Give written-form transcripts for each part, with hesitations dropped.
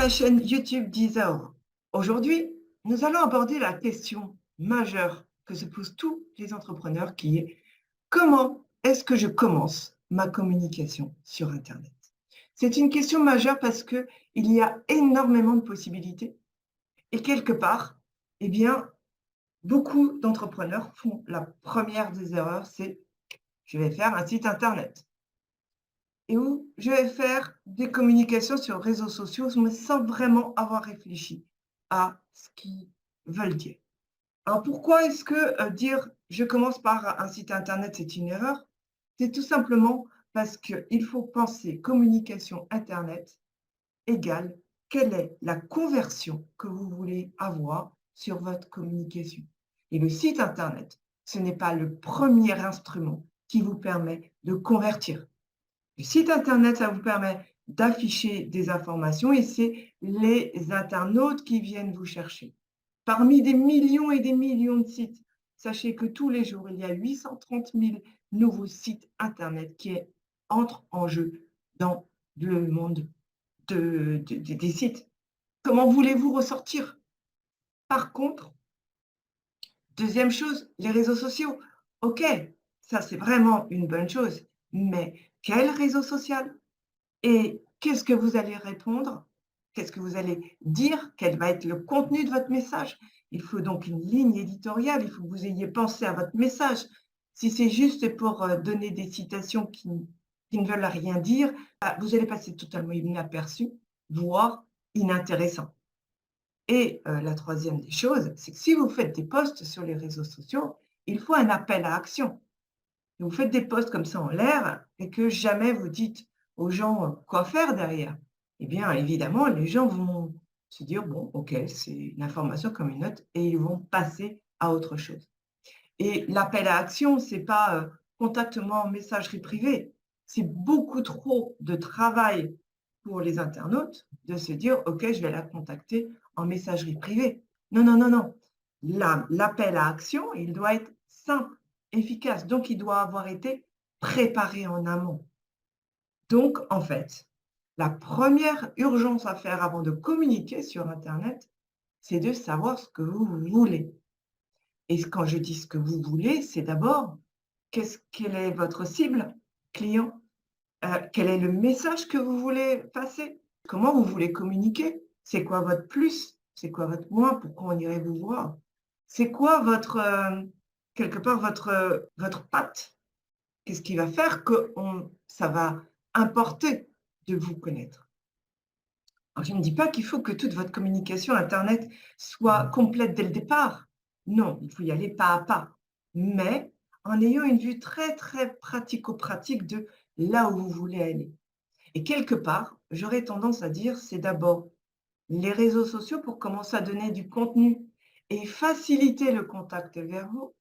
la chaîne YouTube Deezer. Aujourd'hui, nous allons aborder la question majeure que se posent tous les entrepreneurs qui est: comment est-ce que je commence ma communication sur Internet? C'est une question majeure parce qu'il y a énormément de possibilités et quelque part, eh bien, beaucoup d'entrepreneurs font la première des erreurs, c'est: je vais faire un site Internet et où je vais faire des communications sur les réseaux sociaux, mais sans vraiment avoir réfléchi à ce qu'ils veulent dire. Alors pourquoi est-ce que dire je commence par un site internet, c'est une erreur? C'est tout simplement parce qu'il faut penser communication internet égale quelle est la conversion que vous voulez avoir sur votre communication. Et le site internet, ce n'est pas le premier instrument qui vous permet de convertir. Le site internet, ça vous permet d'afficher des informations et c'est les internautes qui viennent vous chercher. Parmi des millions et des millions de sites, sachez que tous les jours, il y a 830 000 nouveaux sites internet qui entrent en jeu dans le monde des sites. Comment voulez-vous ressortir? Par contre, deuxième chose, les réseaux sociaux. OK, ça c'est vraiment une bonne chose, mais quel réseau social? Et qu'est-ce que vous allez répondre? Qu'est-ce que vous allez dire? Quel va être le contenu de votre message? Il faut donc une ligne éditoriale, il faut que vous ayez pensé à votre message. Si c'est juste pour donner des citations qui ne veulent rien dire, bah, vous allez passer totalement inaperçu, voire inintéressant. Et la troisième des choses, c'est que si vous faites des posts sur les réseaux sociaux, il faut un appel à action. Vous faites des posts comme ça en l'air et que jamais vous dites aux gens quoi faire derrière. Eh bien, évidemment, les gens vont se dire: «Bon, OK, c'est une information comme une autre» et ils vont passer à autre chose. Et l'appel à action, c'est pas, «Contacte-moi en messagerie privée». C'est beaucoup trop de travail pour les internautes de se dire: «OK, je vais la contacter en messagerie privée». Non, non, non, non. L'appel à action, il doit être simple, efficace, donc il doit avoir été préparé en amont. Donc en fait, la première urgence à faire avant de communiquer sur internet, c'est de savoir ce que vous voulez. Et quand je dis ce que vous voulez, c'est d'abord quelle est votre cible client? Quel est le message que vous voulez passer? Comment vous voulez communiquer? C'est quoi votre plus? C'est quoi votre moins? Pourquoi on irait vous voir? C'est quoi votre, quelque part votre patte? Qu'est-ce qui va faire que ça va importer de vous connaître? Alors, je ne dis pas qu'il faut que toute votre communication internet soit complète dès le départ. Non, il faut y aller pas à pas, mais en ayant une vue très, très pratico-pratique de là où vous voulez aller. Et quelque part, j'aurais tendance à dire, c'est d'abord les réseaux sociaux pour commencer à donner du contenu et faciliter le contact vers vous.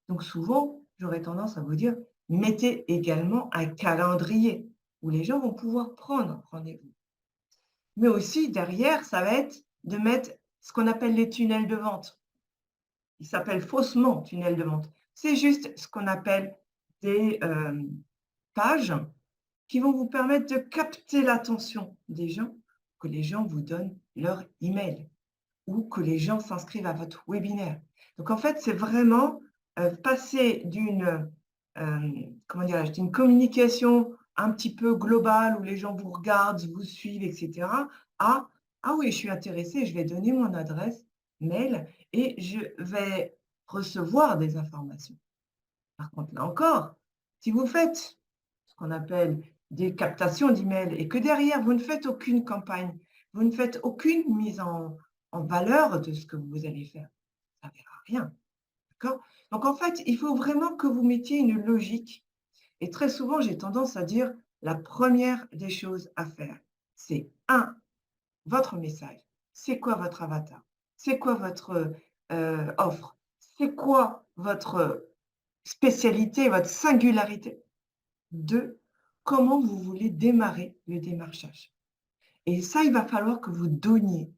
Donc souvent, j'aurais tendance à vous dire, mettez également un calendrier où les gens vont pouvoir prendre rendez-vous. Mais aussi derrière, ça va être de mettre ce qu'on appelle les tunnels de vente. Ils s'appellent faussement tunnels de vente. C'est juste ce qu'on appelle des pages qui vont vous permettre de capter l'attention des gens, que les gens vous donnent leur email ou que les gens s'inscrivent à votre webinaire. Donc en fait, c'est vraiment passer d'une comment dirais-je, d'une communication un petit peu globale où les gens vous regardent, vous suivent, etc., à ah oui, je suis intéressée, je vais donner mon adresse mail et je vais recevoir des informations. Par contre, là encore, si vous faites ce qu'on appelle des captations d'emails et que derrière, vous ne faites aucune campagne, vous ne faites aucune mise en valeur de ce que vous allez faire, ça ne verra rien. D'accord? Donc en fait, il faut vraiment que vous mettiez une logique et très souvent, j'ai tendance à dire la première des choses à faire, c'est un, votre message. C'est quoi votre avatar? C'est quoi votre offre? C'est quoi votre spécialité, votre singularité? 2, comment vous voulez démarrer le démarchage? Et ça, il va falloir que vous donniez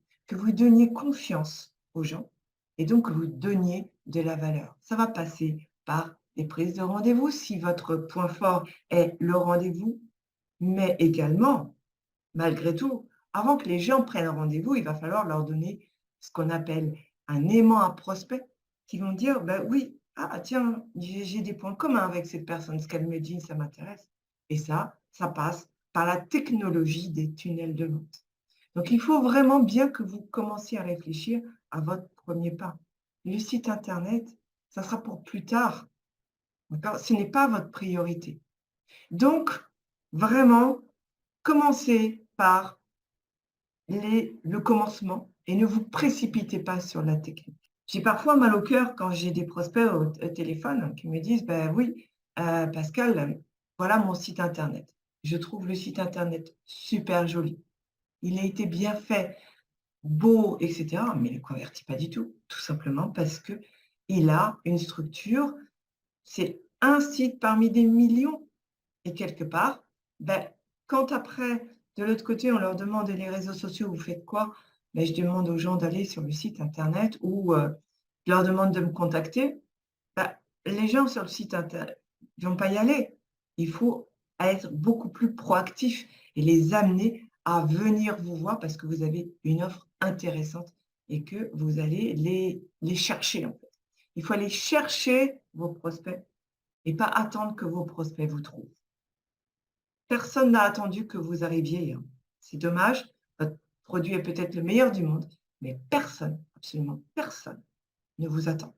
confiance aux gens et donc que vous donniez de la valeur. Ça va passer par des prises de rendez-vous si votre point fort est le rendez-vous, mais également, malgré tout, avant que les gens prennent rendez-vous, il va falloir leur donner ce qu'on appelle un aimant à prospect, qui vont dire, ben oui, ah tiens, j'ai des points communs avec cette personne, ce qu'elle me dit, ça m'intéresse. Et ça passe par la technologie des tunnels de vente. Donc, il faut vraiment bien que vous commenciez à réfléchir à votre premier pas. Le site internet, ça sera pour plus tard. D'accord? Ce n'est pas votre priorité. Donc, vraiment, commencez par le commencement et ne vous précipitez pas sur la technique. J'ai parfois mal au cœur quand j'ai des prospects au téléphone qui me disent, ben oui, Pascal, voilà mon site internet. Je trouve le site internet super joli. Il a été bien fait, beau, etc. Mais il ne convertit pas du tout, tout simplement parce qu'il a une structure, c'est un site parmi des millions. Et quelque part, ben, quand après, de l'autre côté, on leur demande les réseaux sociaux, vous faites quoi? Ben, je demande aux gens d'aller sur le site internet ou je leur demande de me contacter. Ben, les gens sur le site internet ne vont pas y aller. Il faut être beaucoup plus proactif et les amener à venir vous voir parce que vous avez une offre intéressante et que vous allez les chercher en fait. Il faut aller chercher vos prospects et pas attendre que vos prospects vous trouvent. Personne n'a attendu que vous arriviez, hein. C'est dommage, votre produit est peut-être le meilleur du monde, mais personne, absolument personne ne vous attend.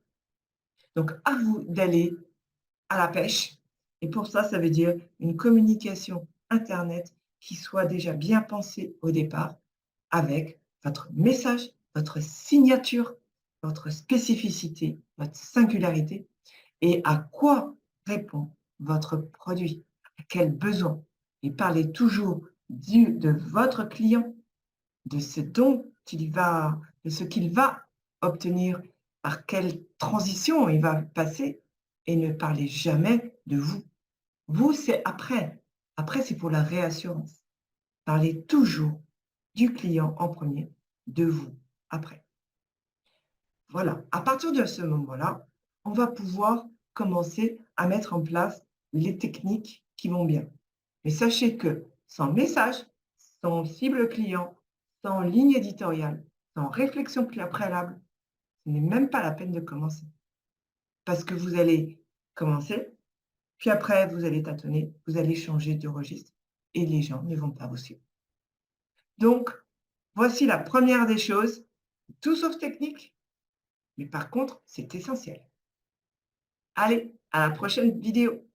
Donc à vous d'aller à la pêche et pour ça, ça veut dire une communication internet qui soit déjà bien pensée au départ avec votre message, votre signature, votre spécificité, votre singularité et à quoi répond votre produit, à quel besoin. Et parlez toujours de votre client, de ce dont de ce qu'il va obtenir, par quelle transition il va passer, et ne parlez jamais de vous. Vous, c'est après. Après, c'est pour la réassurance. Parlez toujours du client en premier, de vous après. Voilà, à partir de ce moment-là, on va pouvoir commencer à mettre en place les techniques qui vont bien. Mais sachez que sans message, sans cible client, sans ligne éditoriale, sans réflexion préalable, ce n'est même pas la peine de commencer. Parce que vous allez commencer, puis après, vous allez tâtonner, vous allez changer de registre et les gens ne vont pas vous suivre. Donc, voici la première des choses, tout sauf technique, mais par contre, c'est essentiel. Allez, à la prochaine vidéo.